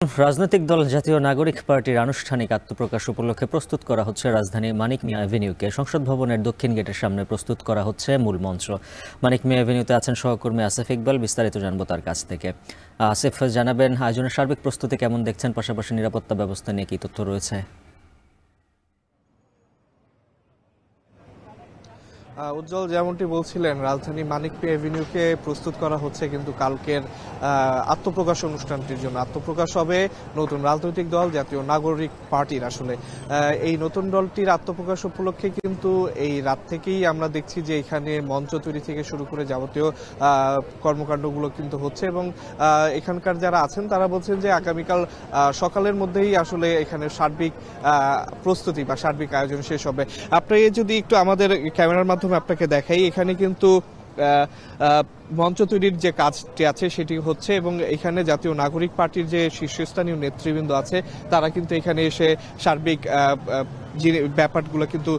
রাজনৈতিক দল জাতীয় নাগরিক পার্টির আনুষ্ঠানিক আত্মপ্রকাশ উপলক্ষে প্রস্তুত করা হচ্ছে রাজধানী মানিক মিয়া এভিনিউকে সংসদ ভবনের দক্ষিণ গেটের সামনে প্রস্তুত করা হচ্ছে মূল মঞ্চ। মানিক মিয়া এভিনিউতে আছেন সহকর্মী আসিফ ইকবাল, বিস্তারিত জানবো তার কাছ থেকে। আসিফ, জানাবেন আয়োজনের সার্বিক প্রস্তুতি কেমন দেখছেন, পাশাপাশি নিরাপত্তা ব্যবস্থা নিয়ে কি তথ্য রয়েছে? উজ্জ্বল, যেমনটি বলছিলেন, রাজধানী মানিক মিয়া এভিনিউকে প্রস্তুত করা হচ্ছে কিন্তু কালকের আত্মপ্রকাশ অনুষ্ঠানটির জন্য। আত্মপ্রকাশ হবে নতুন রাজনৈতিক দল জাতীয় নাগরিক পার্টির। আসলে এই নতুন দলটির আত্মপ্রকাশ উপলক্ষে কিন্তু এই রাত থেকেই আমরা দেখছি যে এখানে মঞ্চ তৈরি থেকে শুরু করে যাবতীয় কর্মকাণ্ডগুলো কিন্তু হচ্ছে এবং এখানকার যারা আছেন তারা বলছেন যে আগামীকাল সকালের মধ্যেই আসলে এখানে সার্বিক প্রস্তুতি বা সার্বিক আয়োজন শেষ হবে। আপনি যদি একটু আমাদের ক্যামেরার মাধ্যমে আপনাকে দেখাই, এখানে কিন্তু মঞ্চ তৈরির যে কাজটি আছে সেটি হচ্ছে এবং এখানে জাতীয় নাগরিক পার্টির যে শীর্ষস্থানীয় নেতৃবৃন্দ আছে তারা কিন্তু এখানে এসে সার্বিক ব্যাপারগুলো কিন্তু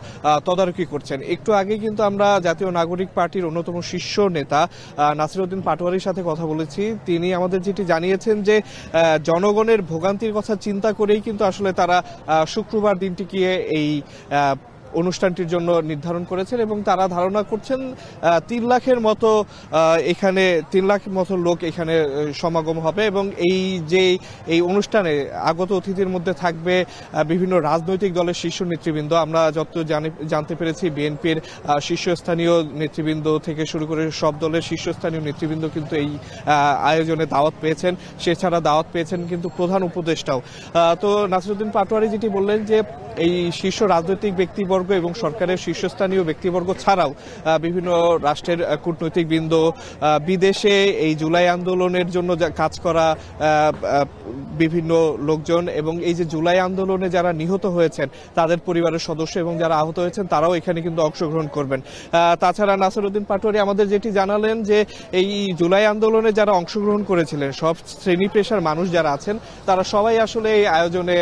তদারকি করছেন। একটু আগে কিন্তু আমরা জাতীয় নাগরিক পার্টির অন্যতম শীর্ষ নেতা নাসিরউদ্দিন পাটোয়ারির সাথে কথা বলেছি। তিনি আমাদের যেটি জানিয়েছেন যে জনগণের ভোগান্তির কথা চিন্তা করেই কিন্তু আসলে তারা শুক্রবার দিনটিকে এই অনুষ্ঠানটির জন্য নির্ধারণ করেছেন এবং তারা ধারণা করছেন 3 লাখের মতো এখানে 3 লাখের মতো লোক এখানে সমাগম হবে এবং এই অনুষ্ঠানে আগত অতিথির মধ্যে থাকবে বিভিন্ন রাজনৈতিক দলের শীর্ষ নেতৃবৃন্দ। আমরা যত জানতে পেরেছি বিএনপির শীর্ষস্থানীয় নেতৃবৃন্দ থেকে শুরু করে সব দলের শীর্ষস্থানীয় নেতৃবৃন্দ কিন্তু এই আয়োজনে দাওয়াত পেয়েছেন। সেছাড়া দাওয়াত পেয়েছেন কিন্তু প্রধান উপদেষ্টাও। তো নাসিরউদ্দিন পাটোয়ারি যেটি বললেন যে এই শীর্ষ রাজনৈতিক ব্যক্তিবর্গ এবং সরকারের শীর্ষস্থানীয় ব্যক্তিবর্গ ছাড়াও বিভিন্ন রাষ্ট্রের কূটনৈতিক বৃন্দ, বিদেশে এই জুলাই আন্দোলনের জন্য কাজ করা বিভিন্ন লোকজন এবং এই যে জুলাই আন্দোলনে যারা নিহত হয়েছেন তাদের পরিবারের সদস্য এবং যারা আহত হয়েছেন তারাও এখানে কিন্তু অংশগ্রহণ করবেন। তাছাড়া নাসিরউদ্দিন পাটোয়ারি আমাদের যেটি জানালেন যে এই জুলাই আন্দোলনে যারা অংশগ্রহণ করেছিলেন সব শ্রেণী পেশার মানুষ যারা আছেন তারা সবাই আসলে এই আয়োজনে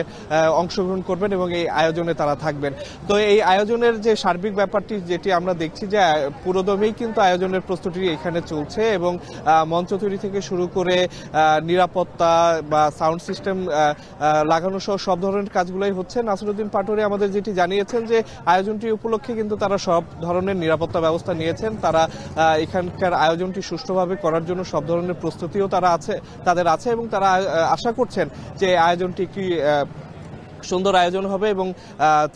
অংশগ্রহণ করবেন এবং এই আয়োজনে তারা থাকবেন। তো এই আয়োজনের যে সার্বিক ব্যাপারটি যেটি আমরা দেখছি যে পুরোদমেই কিন্তু আয়োজনের প্রস্তুতি এখানে চলছে এবং মঞ্চ তৈরি থেকে শুরু করে নিরাপত্তা বা সাউন্ড সিস্টেম লাগানো সহ সব ধরনের কাজগুলোই হচ্ছে। নাসিরউদ্দিন পাটোয়ারি আমাদের যেটি জানিয়েছেন যে আয়োজনটি উপলক্ষে কিন্তু তারা সব ধরনের নিরাপত্তা ব্যবস্থা নিয়েছেন। তারা এখানকার আয়োজনটি সুষ্ঠুভাবে করার জন্য সব ধরনের প্রস্তুতিও তাদের আছে এবং তারা আশা করছেন যে আয়োজনটি একটি সুন্দর আয়োজন হবে এবং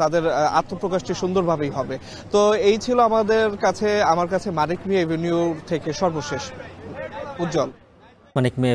তাদের আত্মপ্রকাশটি সুন্দরভাবেই হবে। তো এই ছিল আমার কাছে মানিক মিয়া এভিনিউ থেকে সর্বশেষ। উজ্জ্বল। মানিক মিয়া